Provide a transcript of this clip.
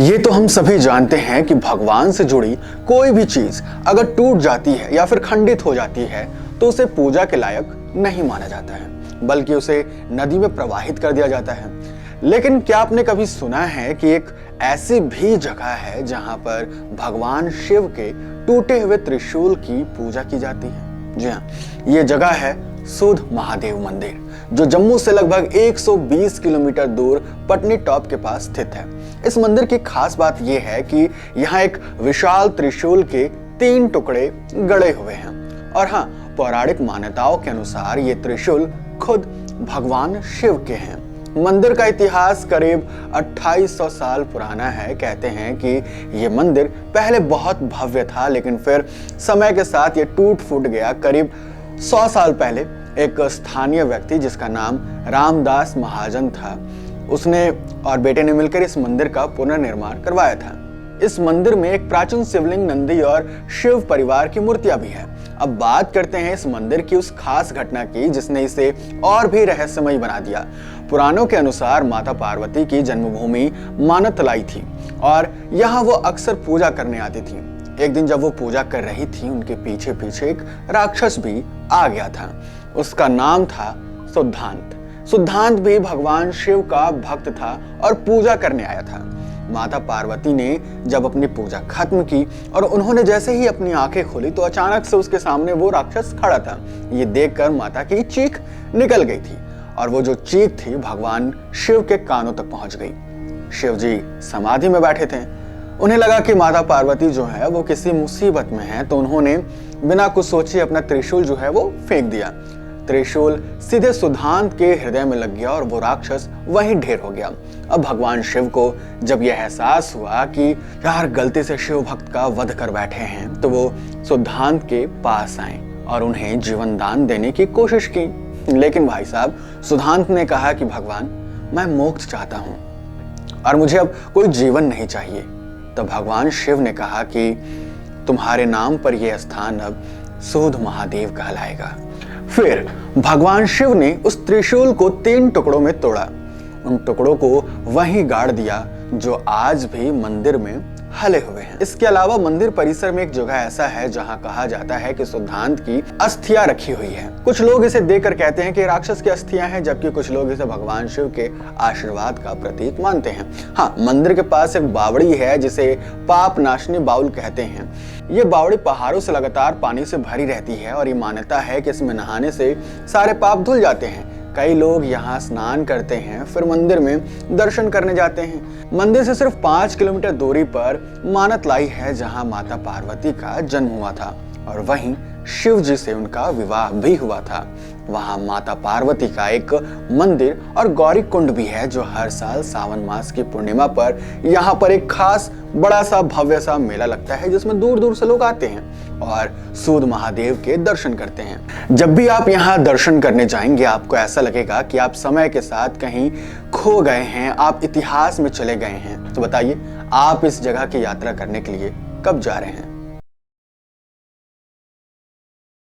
ये तो हम सभी जानते हैं कि भगवान से जुड़ी कोई भी चीज अगर टूट जाती है या फिर खंडित हो जाती है तो उसे पूजा के लायक नहीं माना जाता है, बल्कि उसे नदी में प्रवाहित कर दिया जाता है। लेकिन क्या आपने कभी सुना है कि एक ऐसी भी जगह है जहां पर भगवान शिव के टूटे हुए त्रिशूल की पूजा की जाती है? जी हाँ, ये जगह है सुध महादेव मंदिर, जो जम्मू से लगभग 120 किलोमीटर दूर पटनी टॉप के पास स्थित है। इस मंदिर की खास बात यह है कि यहाँ एक विशाल त्रिशूल के 3 टुकड़े गड़े हुए हैं। और हाँ, पौराणिक मान्यताओं के अनुसार ये त्रिशूल खुद भगवान शिव के हैं। मंदिर का इतिहास करीब 2800 साल पुराना है। कहते हैं कि ये मंदिर पहले बहुत भव्य था, लेकिन फिर समय के साथ ये टूट फूट गया। करीब 100 साल पहले एक स्थानीय व्यक्ति जिसका नाम रामदास महाजन था, उसने और बेटे ने मिलकर इस मंदिर का पुनर्निर्माण करवाया था। इस मंदिर में एक प्राचीन शिवलिंग, नंदी और शिव परिवार की मूर्तियां भी हैं। अब बात करते हैं इस मंदिर की उस खास घटना की जिसने इसे और भी रहस्यमय बना दिया। पुराणों के अनुसार माता पार्वती की जन्मभूमि मानतलाई थी और यहाँ वो अक्सर पूजा करने आती थी। एक दिन जब वो पूजा कर रही थी, उनके पीछे पीछे एक राक्षस भी आ गया था। उसका नाम था सुद्धांत। सुद्धांत भी भगवान शिव का भक्त था और पूजा करने आया था। माता पार्वती ने जब अपनी पूजा खत्म की और उन्होंने जैसे ही अपनी आंखें खोली तो अचानक से उसके सामने वो राक्षस खड़ा था। ये देखकर माता की चीख निकल गई थी और वो जो चीख थी भगवान शिव के कानों तक पहुंच गई। शिव जी समाधि में बैठे थे। उन्हें लगा कि माता पार्वती जो है वो किसी मुसीबत में है, तो उन्होंने बिना कुछ सोचे अपना त्रिशूल जो है वो फेंक दिया। त्रिशूल सीधे सुद्धांत के हृदय में लग गया और वो राक्षस वहीं ढेर हो गया। अब भगवान शिव को जब यह एहसास हुआ कि यार गलती से शिव भक्त का वध कर बैठे हैं, तो वो सुद्धांत के पास आए और उन्हें जीवन दान देने की कोशिश की। लेकिन भाई साहब, सुद्धांत ने कहा कि भगवान, मैं मोक्ष चाहता हूं और मुझे अब कोई जीवन नहीं चाहिए। तब भगवान शिव ने कहा कि तुम्हारे नाम पर यह स्थान अब सुध महादेव कहलाएगा। फिर भगवान शिव ने उस त्रिशूल को 3 टुकड़ों में तोड़ा। उन टुकड़ों को वहीं गाड़ दिया जो आज भी मंदिर में हले हुए हैं। इसके अलावा मंदिर परिसर में एक जगह ऐसा है जहां कहा जाता है कि सुद्धांत की अस्थियां रखी हुई है। कुछ लोग इसे देखकर कहते हैं कि राक्षस की अस्थियां हैं, जबकि कुछ लोग इसे भगवान शिव के आशीर्वाद का प्रतीक मानते हैं। हाँ, मंदिर के पास एक बावड़ी है जिसे पाप नाशनी बाउल कहते हैं। ये बावड़ी पहाड़ों से लगातार पानी से भरी रहती है और ये मान्यता है कि इसमें नहाने से सारे पाप धुल जाते हैं। कई लोग यहाँ स्नान करते हैं, फिर मंदिर में दर्शन करने जाते हैं। मंदिर से सिर्फ 5 किलोमीटर दूरी पर मानतलाई है जहाँ माता पार्वती का जन्म हुआ था और वहीं शिव जी से उनका विवाह भी हुआ था। वहाँ माता पार्वती का एक मंदिर और गौरी कुंड भी है जो हर साल सावन मास की पूर्णिमा पर यहाँ पर एक खास बड़ा सा भव्य सा मेला लगता है, जिसमें दूर दूर से लोग आते हैं और सूद महादेव के दर्शन करते हैं। जब भी आप यहाँ दर्शन करने जाएंगे आपको ऐसा लगेगा कि आप समय के साथ कहीं खो गए हैं, आप इतिहास में चले गए हैं। तो बताइए, आप इस जगह की यात्रा करने के लिए कब जा रहे हैं?